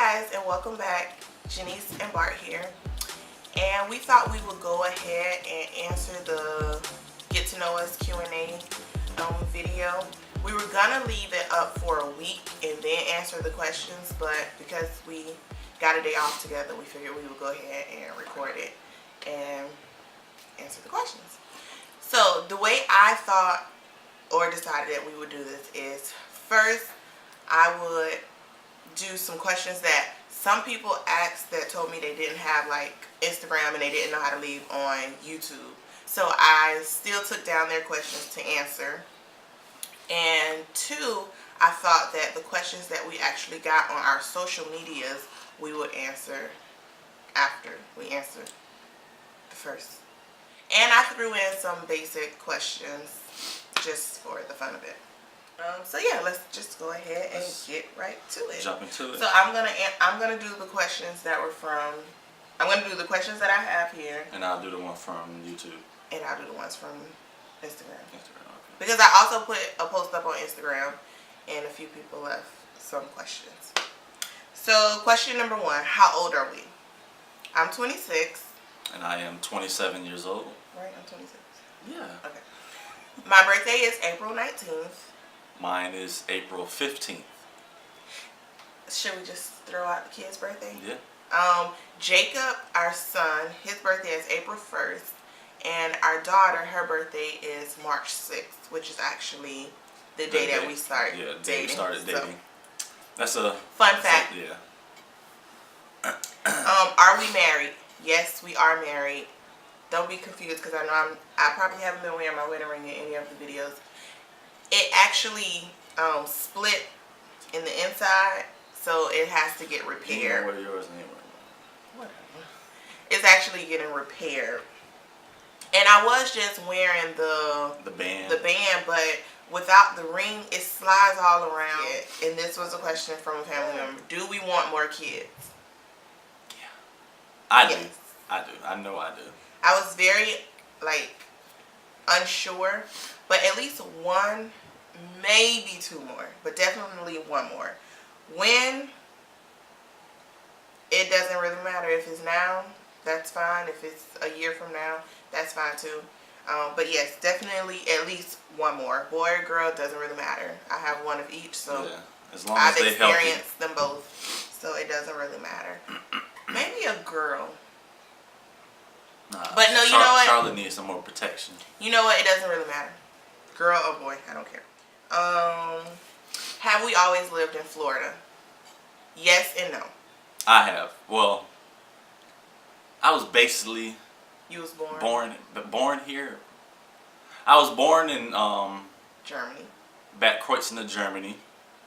guys, and welcome back. Jenise and Bart here, and we thought we would go ahead and answer the get to know us Q&A video. We were gonna leave it up for a week and then answer the questions, but because we got a day off together, we figured we would go ahead and record it and answer the questions. So the way I thought or decided that we would do this is, first I would do some questions that some people asked that told me they didn't have like Instagram and they didn't know how to leave on YouTube. So I still took down their questions to answer. And two, I thought that the questions that we actually got on our social medias we would answer after we answered the first. And I threw in some basic questions just for the fun of it. So yeah, let's just go ahead and get right to it. Jump into it. So I'm gonna do the questions that were from. I'm gonna do the questions that I have here. And I'll do the one from YouTube. And I'll do the ones from Instagram. Okay. Because I also put a post up on Instagram, and a few people left some questions. So question number one: how old are we? I'm 26. And I am 27 years old. Right, I'm 26. Yeah. Okay. My birthday is April 19th. Mine is April 15th. Should we just throw out the kid's birthday? Yeah. Jacob, our son, his birthday is April 1st. And our daughter, her birthday is March 6th, which is actually the day that we started dating. Yeah, the day we started dating. So, that's a fun fact. Yeah. Are we married? Yes, we are married. Don't be confused, because I know I probably haven't been wearing my wedding ring in any of the videos. It actually split in the inside, so it has to get repaired. You know where yours anyway. Whatever. It's actually getting repaired. And I was just wearing the band, but without the ring, it slides all around. Yeah. And this was a question from a family member: do we want more kids? Yeah, I do. I know I do. I was very unsure, but at least one, maybe two more, but definitely one more. When, it doesn't really matter. If it's now, that's fine. If it's a year from now, that's fine too. But yes, definitely at least one more. Boy or girl, doesn't really matter. I have one of each, so yeah. As long as I've experienced them both, so it doesn't really matter. Maybe a girl. Nah, but no, you know what? Charlotte needs some more protection. You know what? It doesn't really matter. Girl or boy, I don't care. Have we always lived in Florida? Yes and no. I have. Well, I was basically... You was born here. I was born in Germany. Bad Kreuznach, Germany.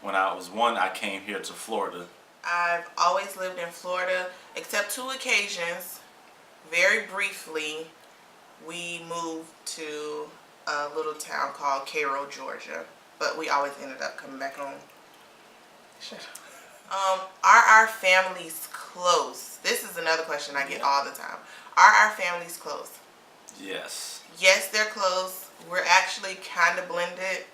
When I was one, I came here to Florida. I've always lived in Florida, except two occasions. Very briefly, we moved to a little town called Cairo, Georgia, but we always ended up coming back home. Shut up. Are our families close? This is another question I get all the time. Are our families close? Yes. Yes, they're close. We're actually kind of blended.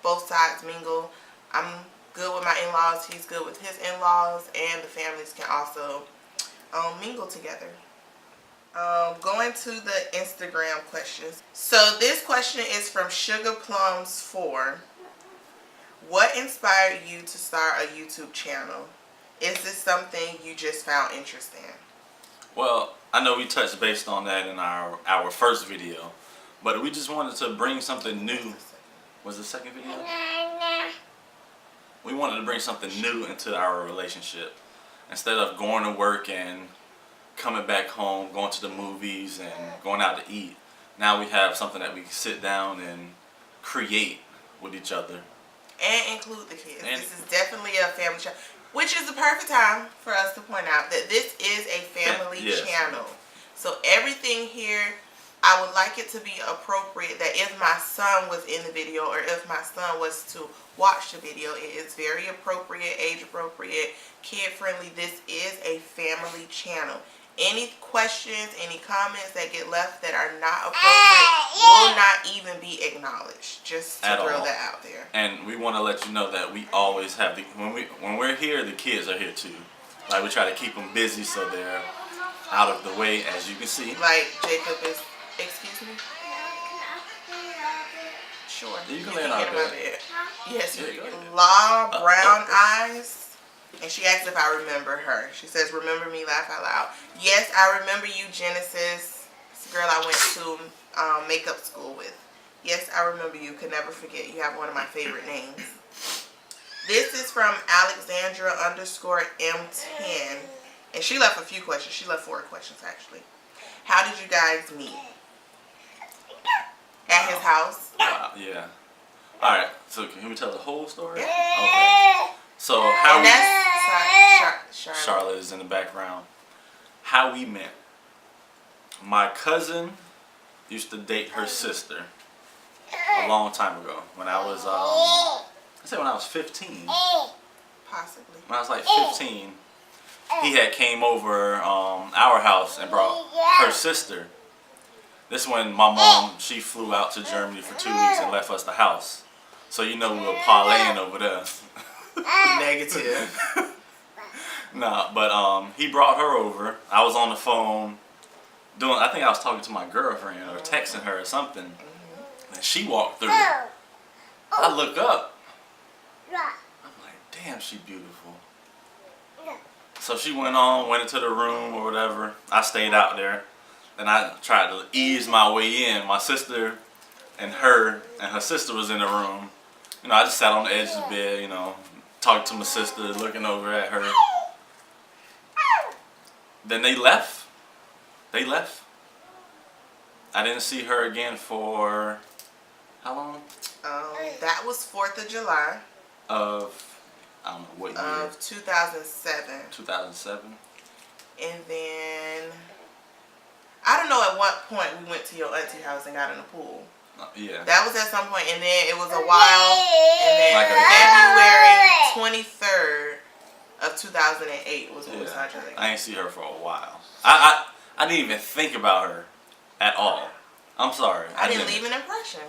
Both sides mingle. I'm good with my in-laws. He's good with his in-laws. And the families can also mingle together. Going to the Instagram questions. So this question is from SugarPlums4. What inspired you to start a YouTube channel? Is this something you just found interesting? Well, I know we touched based on that in our first video, but we just wanted to bring something new. Was the second video? We wanted to bring something new into our relationship. Instead of going to work and coming back home, going to the movies and going out to eat, now we have something that we can sit down and create with each other. And include the kids. And this is definitely a family channel. Which is the perfect time for us to point out that this is a family channel. So everything here, I would like it to be appropriate that if my son was in the video or if my son was to watch the video, it is very appropriate, age appropriate, kid friendly. This is a family channel. Any questions, any comments that get left that are not appropriate will not even be acknowledged. Just to throw that out there. And we want to let you know that we always have when we're here, the kids are here too. Like we try to keep them busy so they're out of the way, as you can see. Like Jacob is, excuse me? Sure. You can lay it out there. Yes, Yeah, Law Brown Eyes. And she asked if I remember her. She says, remember me, laugh out loud. Yes, I remember you, Jenise. It's the girl I went to makeup school with. Yes, I remember you. Could never forget. You have one of my favorite names. This is from Alexandra _M10. And she left a few questions. She left 4 questions, actually. How did you guys meet? At his house. Wow, yeah. All right. So can we tell the whole story? Yeah. Okay. So how And that's Charlotte is in the background. How we met. My cousin used to date her sister a long time ago. When I was when I was 15. Possibly. When I was like 15, he had came over our house and brought her sister. This when my mom, she flew out to Germany for 2 weeks and left us the house. So you know we were parlaying over there. Negative. Nah, but he brought her over. I was on the phone doing, I think I was talking to my girlfriend or texting her or something. And she walked through. I look up. I'm like, damn, she beautiful. So she went into the room or whatever. I stayed out there. And I tried to ease my way in. My sister and her sister was in the room. You know, I just sat on the edge of the bed, you know, talking to my sister, looking over at her. Then they left. They left. I didn't see her again for how long? That was 4th of July. Of, I don't know what year. Of 2007. 2007. And then, I don't know at what point we went to your auntie house and got in the pool. Yeah. That was at some point, and then it was a while, and then Like February 23rd of 2008 was when we started together. I ain't see her for a while. I didn't even think about her at all. I'm sorry. I didn't leave an impression.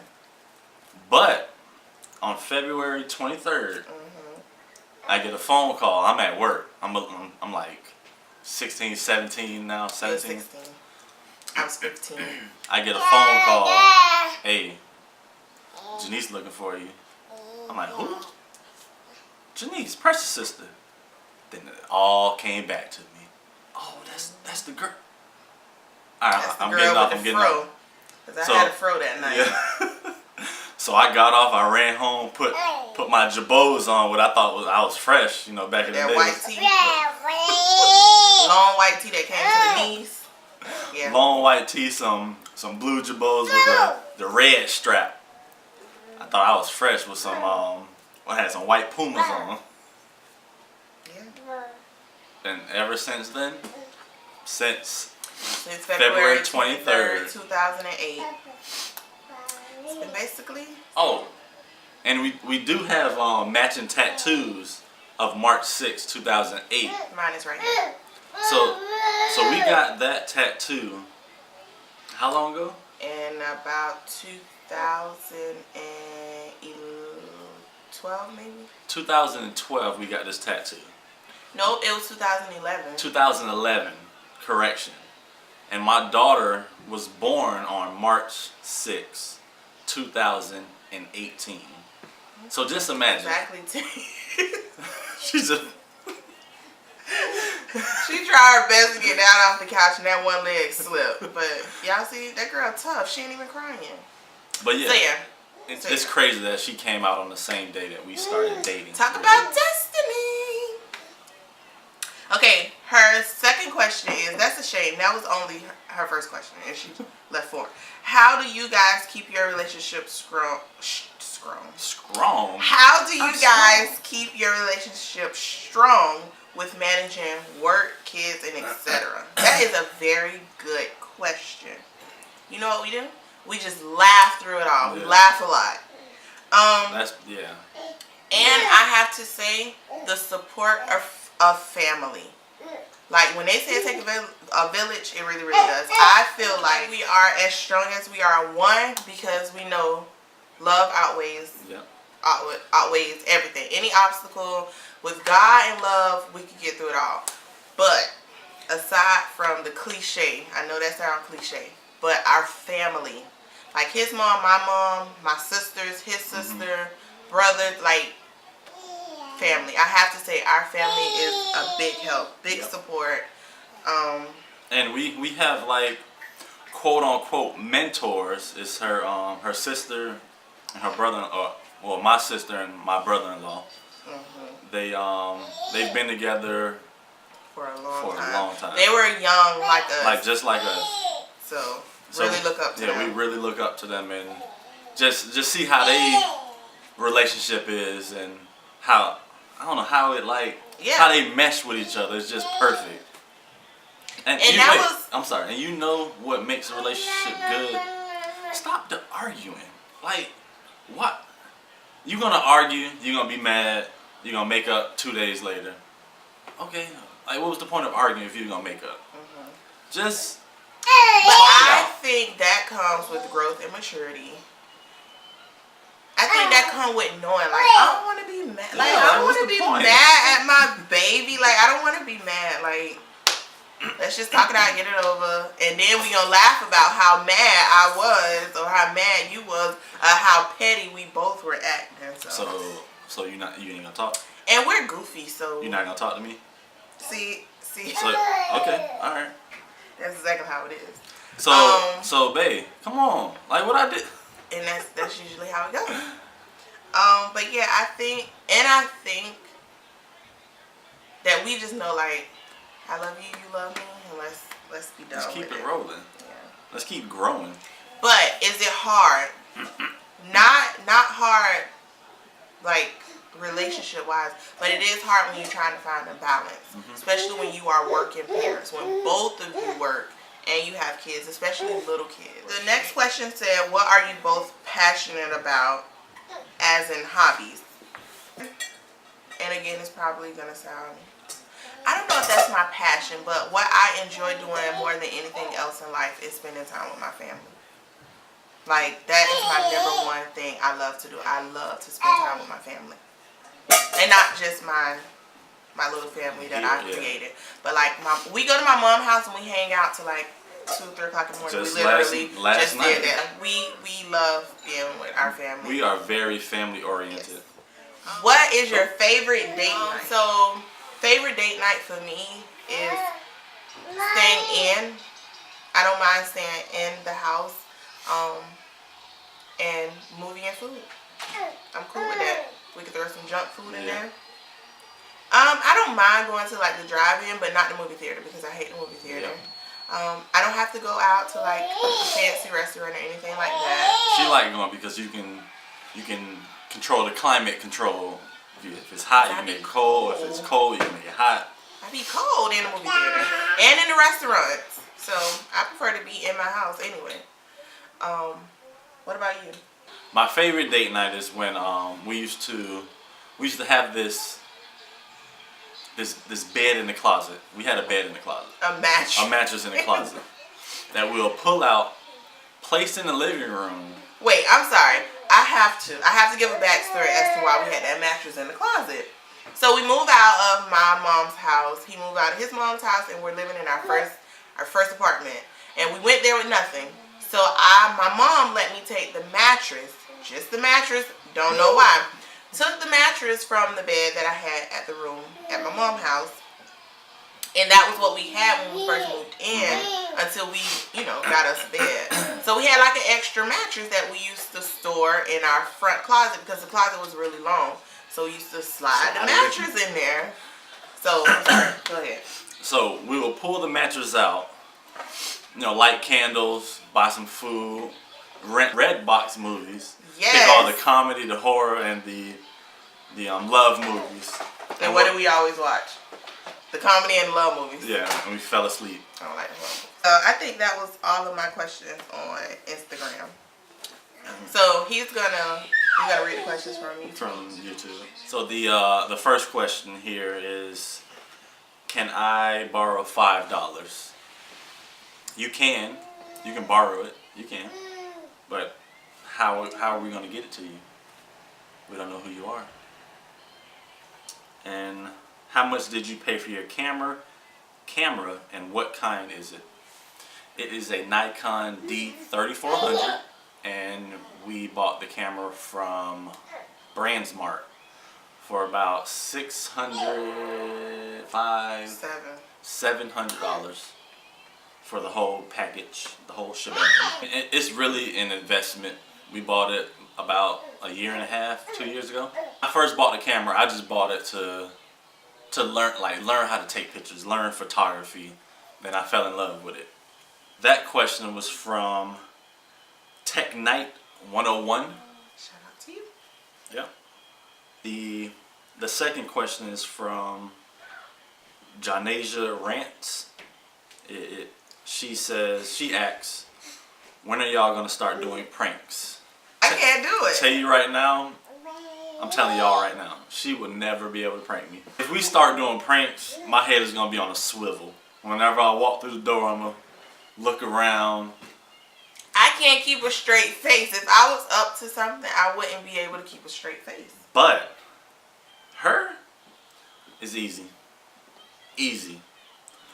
But on February 23rd, I get a phone call. I'm at work. I'm like 16, 17 now, 17. 16. I was 15. I get a phone call. Hey, Jenise looking for you. I'm like, who? Jenise, Precious sister. Then it all came back to me. Oh, that's the girl. All right, That's the I'm girl getting off. with I'm the getting fro. off. Because I had a fro that night. Yeah. So I got off. I ran home. Put my jabots on. What I thought I was fresh. You know, back in the day. That white tee. Long white tee that came to the knees. Yeah. Long white tee, some blue jabots with the red strap. I thought I was fresh with some I had some white Pumas on. Yeah. And ever since then, since February 23rd, 2008. It's been basically. Oh, and we do have matching tattoos of March 6, 2008. Mine is right here. So we got that tattoo. How long ago? In about 2012, maybe. 2012, we got this tattoo. Nope, it was 2011. 2011, correction. And my daughter was born on March 6, 2018. So just imagine. Exactly. She's a. She tried her best to get down off the couch and that one leg slipped. But y'all see, that girl tough. She ain't even crying. But yeah. So yeah. It's crazy that she came out on the same day that we started dating. Talk about destiny. Okay, her second question is, that's a shame. That was only her first question, and she left 4. How do you guys keep your relationship strong? How do you guys keep your relationship strong with managing work, kids, and etc.? That is a very good question. You know what we do? We just laugh through it all. We laugh a lot. And I have to say, the support of family. Like when they say it takes a village, it really, really does. I feel like we are as strong as we are one because we know love outweighs everything. Any obstacle, With God and love, we can get through it all. But aside from the cliche, I know that sounds cliche, but our family, like his mom, my sisters, his sister, brothers, like family. I have to say our family is a big help, big support. And we have like quote unquote mentors. It's her sister and her brother, well my sister and my brother-in-law. They've been together For a long time. They were young like us. Like just like us. So really look up to them. Yeah, we really look up to them and just see how they relationship is and how I don't know how it how they mesh with each other. It's just perfect. And I'm sorry. And you know what makes a relationship good? Stop the arguing. Like what? You're gonna argue. You're gonna be mad. You're gonna make up 2 days later. Okay. Like what was the point of arguing if you're gonna make up? Just. But I think that comes with growth and maturity. I think that comes with knowing, like, I don't want to be mad. Like, I don't want to be mad at my baby. Like, I don't want to be mad. Like, let's just talk it out and get it over. And then we gonna laugh about how mad I was or how mad you was, how petty we both were acting. So you ain't gonna talk? And we're goofy, so. You're not gonna talk to me? See. So, okay, all right. That's exactly how it is. So babe, come on. Like what I did. And that's usually how it goes. But yeah, I think that we just know, like, I love you, you love me, and let's be done. Let's keep with it rolling. Yeah. Let's keep growing. But is it hard? not hard, like relationship wise, but it is hard when you're trying to find a balance, especially when you are working parents, when both of you work and you have kids, especially little kids. The next question said, what are you both passionate about, as in hobbies? And again, it's probably gonna sound, I don't know if that's my passion, but what I enjoy doing more than anything else in life is spending time with my family. Like, that is my number one thing I love to do. I love to spend time with my family. And not just my little family that I created. But like, we go to my mom's house and we hang out till like 2 or 3 o'clock in the morning. Just we literally last night. did that. We love being with our family. We are very family oriented. Yes. What is your favorite date night? So, favorite date night for me is staying in. I don't mind staying in the house. And movie and food. I'm cool with that. We could throw some junk food in there. I don't mind going to like the drive-in, but not the movie theater because I hate the movie theater. I don't have to go out to like a fancy restaurant or anything like that. She like going because you can control the climate control. If it's hot, you can make it cold. If it's cold, you can make it hot. I be cold in the movie theater and in the restaurants. So I prefer to be in my house anyway. What about you? My favorite date night is when we used to have this bed in the closet. We had a bed in the closet. A mattress in the closet that we'll pull out, place in the living room. Wait, I'm sorry. I have to give a backstory as to why we had that mattress in the closet. So we moved out of my mom's house. He moved out of his mom's house, and we're living in our first apartment. And we went there with nothing. So my mom let me take the mattress, just the mattress, don't know why. Took the mattress from the bed that I had at the room at my mom's house. And that was what we had when we first moved in until we, got us a bed. So we had like an extra mattress that we used to store in our front closet because the closet was really long. So we used to slide the mattress in there. So, go ahead. So we will pull the mattress out, light candles, buy some food, rent red box movies. Yes. Pick all the comedy, the horror, and the love movies. And what do we always watch? The comedy and love movies. Yeah, and we fell asleep. I don't like the love movies. I think that was all of my questions on Instagram. So you're gonna read the questions from YouTube. From YouTube. So the first question here is, can I borrow $5? You can borrow it. You can, but how are we gonna get it to you? We don't know who you are. And how much did you pay for your camera, and what kind is it? It is a Nikon D3400, and we bought the camera from Brandsmart for about $700 for the whole package, the whole shebang. It's really an investment. We bought it about a year and a half, 2 years ago. When I first bought the camera, I just bought it to learn how to take pictures, learn photography. Then I fell in love with it. That question was from Tech Night 101. Shout out to you. Yep. The second question is from Jenise Rants. She asks, when are y'all gonna start doing pranks? I can't do it. Tell you right now, I'm telling y'all right now, she would never be able to prank me. If we start doing pranks, my head is gonna be on a swivel. Whenever I walk through the door, I'm gonna look around. I can't keep a straight face. If I was up to something, I wouldn't be able to keep a straight face. But her is easy. Easy.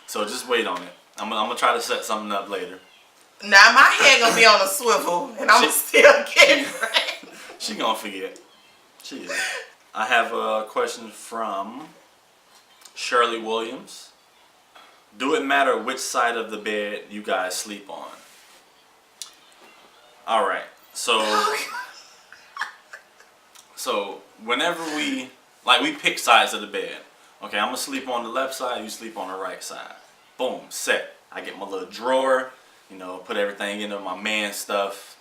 So just wait on it. I'm gonna try to set something up later. Now my head gonna be on a swivel, and I'm still getting pranked. She gonna forget. She is. I have a question from Shirley Williams. Do it matter which side of the bed you guys sleep on? Alright, so whenever we pick sides of the bed. Okay, I'm gonna sleep on the left side, you sleep on the right side. Boom, set. I get my little drawer, put everything in there, my man stuff.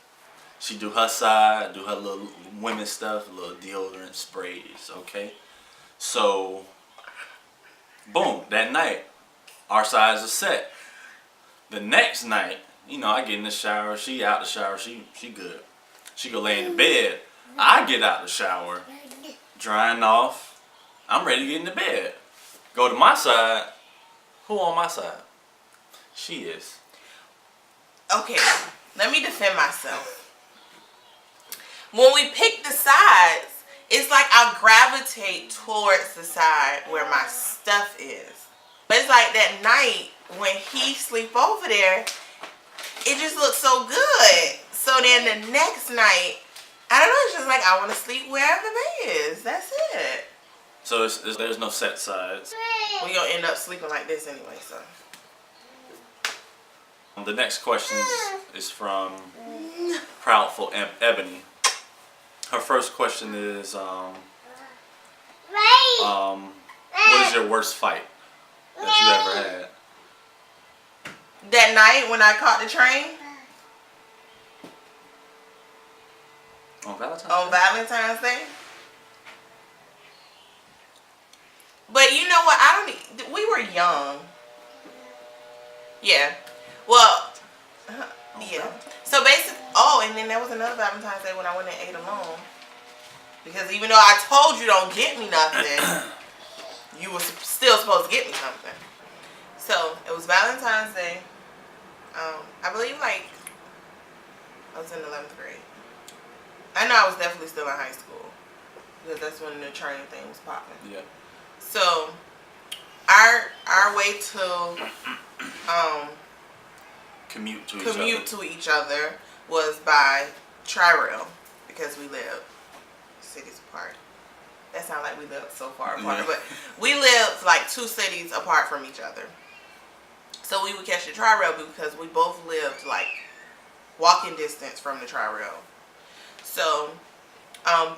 She do her side, do her little women's stuff, little deodorant sprays, okay? So, boom, that night, our sides are set. The next night, I get in the shower, she out the shower, she good. She go lay in the bed. I get out the shower, drying off. I'm ready to get in the bed. Go to my side. Who on my side? She is. Okay, let me defend myself. When we pick the sides, it's like I gravitate towards the side where my stuff is. But it's like that night when he sleep over there, it just looks so good. So then the next night, I don't know, it's just like I want to sleep wherever the bed is. That's it. So there's no set sides. We're going to end up sleeping like this anyway, so. The next question is from Proudful Ebony. Her first question is, what is your worst fight that you ever had? That night when I caught the train? On Valentine's On Valentine's Day? But you know what? We were young. Yeah. Well, yeah. So basically, and then there was another Valentine's Day when I went and ate alone. Because even though I told you don't get me nothing, you were still supposed to get me something. So it was Valentine's Day. I believe I was in 11th grade. I know I was definitely still in high school. Because that's when the train thing was popping. Yeah. So our way to commute to each other was by Tri-Rail, because we lived cities apart. That sounds like we lived so far apart, but we lived like 2 cities apart from each other. So we would catch the Tri-Rail because we both lived like walking distance from the Tri-Rail. So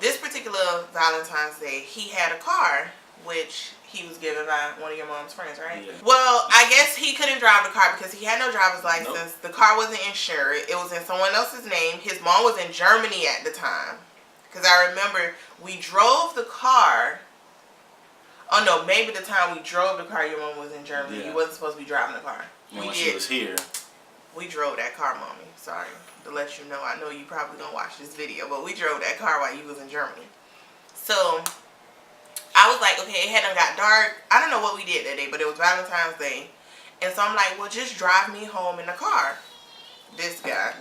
this particular Valentine's Day, he had a car, which he was given by one of your mom's friends, right? Yeah. Well, I guess he couldn't drive the car because he had no driver's license. Nope. The car wasn't insured. It was in someone else's name. His mom was in Germany at the time. Because I remember we drove the car. Oh no, maybe the time we drove the car, your mom was in Germany. Yeah. You wasn't supposed to be driving the car. And when she was here. We drove that car, Mommy. Sorry to let you know. I know you probably don't watch this video, but we drove that car while you was in Germany. So I was like, okay, it hadn't got dark. I don't know what we did that day, but it was Valentine's Day. And so I'm like, well, just drive me home in the car. This guy.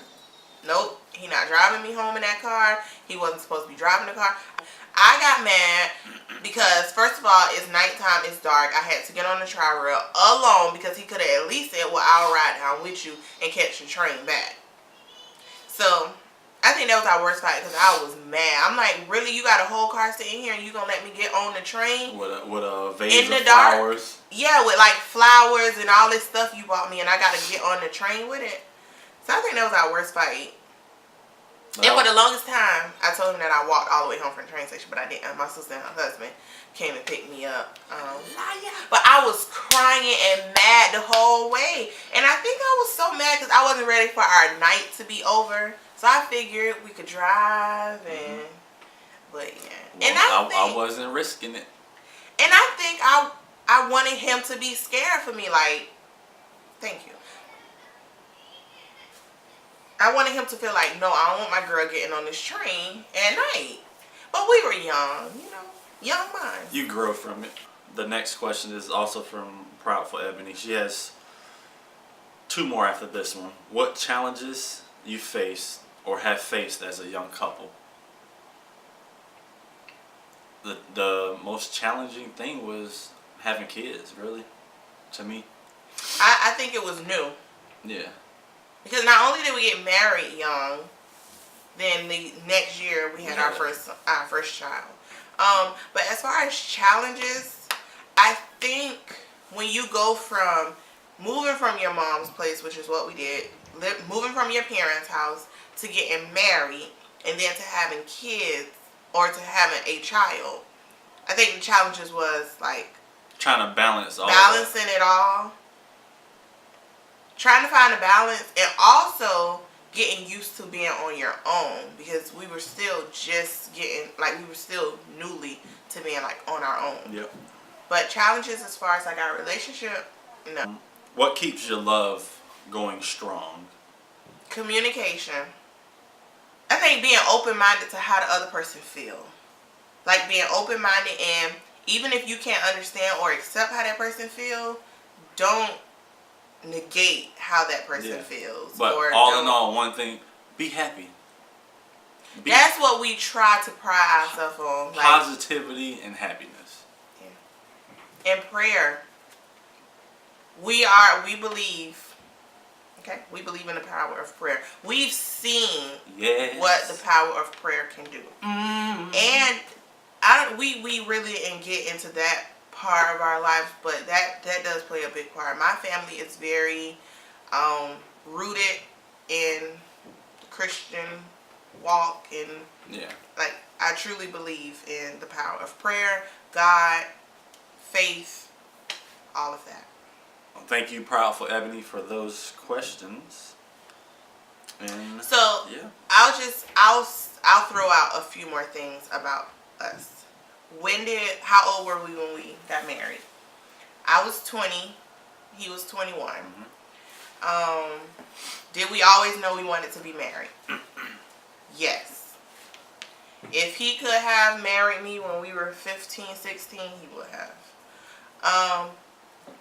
Nope. He not driving me home in that car. He wasn't supposed to be driving the car. I got mad because, first of all, it's nighttime, it's dark. I had to get on the tri-rail alone because he could have at least said, well, I'll ride down with you and catch the train back. So, I think that was our worst fight because I was mad. I'm like, really? You got a whole car sitting here and you gonna let me get on the train? With a vase in of the dark? flowers? Yeah, with like flowers and all this stuff you bought me, and I gotta get on the train with it. So I think that was our worst fight. And for the longest time, I told him that I walked all the way home from the train station, but I didn't. My sister and her husband came and picked me up. But I was crying and mad the whole way. And I think I was so mad because I wasn't ready for our night to be over. So I figured we could drive and, but yeah. Well, And I wasn't risking it. And I think I wanted him to be scared for me, like, thank you. I wanted him to feel like, no, I don't want my girl getting on this train at night. But we were young, you know, young minds. You grow from it. The next question is also from Proudful Ebony. She has 2 more after this one. What challenges you faced or have faced as a young couple? The most challenging thing was having kids, really, to me. I think it was new. Yeah. Because not only did we get married young, then the next year we had our first child. But as far as challenges, I think when you go from moving from your mom's place, which is what we did, moving from your parents' house to getting married, and then to having kids or to having a child, I think the challenges was like trying to balancing it all. Trying to find a balance, and also getting used to being on your own, because we were still just getting, like, we were still newly to being like on our own. Yep. But challenges as far as like our relationship, no. What keeps your love going strong? Communication. I think being open-minded to how the other person feel. Like being open-minded, and even if you can't understand or accept how that person feel, don't negate how that person feels. But or all in all, one thing, be happy. That's what we try to pride ourselves on. Like, positivity and happiness. Yeah. And prayer. We believe, okay? We believe in the power of prayer. We've seen what the power of prayer can do. Mm-hmm. And we really didn't get into that part of our lives, but that does play a big part. My family is very rooted in Christian walk, and like I truly believe in the power of prayer, God, faith, all of that. Well, thank you, Proudful Ebony, for those questions. And so I'll throw out a few more things about us. How old were we when we got married? I was 20. He was 21. Mm-hmm. Did we always know we wanted to be married? Yes. If he could have married me when we were 15, 16, he would have.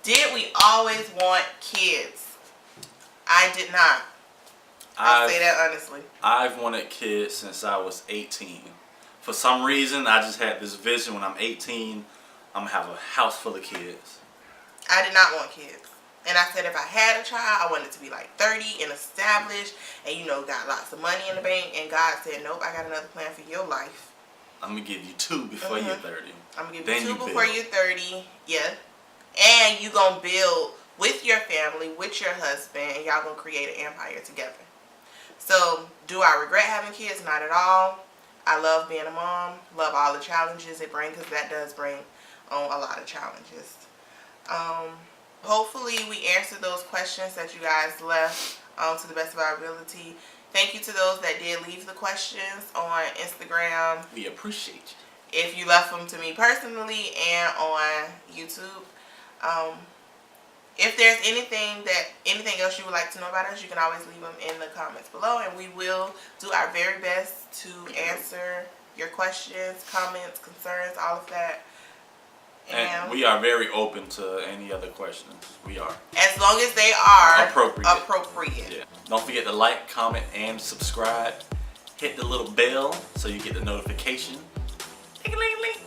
Did we always want kids? I did not. I'll say that honestly. I've wanted kids since I was 18. For some reason, I just had this vision when I'm 18, I'm going to have a house full of kids. I did not want kids. And I said if I had a child, I wanted it to be like 30 and established and, you know, got lots of money in the bank. And God said, nope, I got another plan for your life. I'm going to give you 2 before you're 30. I'm going to give you 2 before you're 30. Yeah. And you're going to build with your family, with your husband, and y'all going to create an empire together. So, do I regret having kids? Not at all. I love being a mom. Love all the challenges it brings, because that does bring on a lot of challenges. Hopefully we answered those questions that you guys left to the best of our ability. Thank you to those that did leave the questions on Instagram. We appreciate you. If you left them to me personally and on YouTube. If there's anything else you would like to know about us, you can always leave them in the comments below, and we will do our very best to answer your questions, comments, concerns, all of that. And we are very open to any other questions. We are. As long as they are appropriate. Yeah. Don't forget to like, comment, and subscribe. Hit the little bell so you get the notification Ling, ling, ling.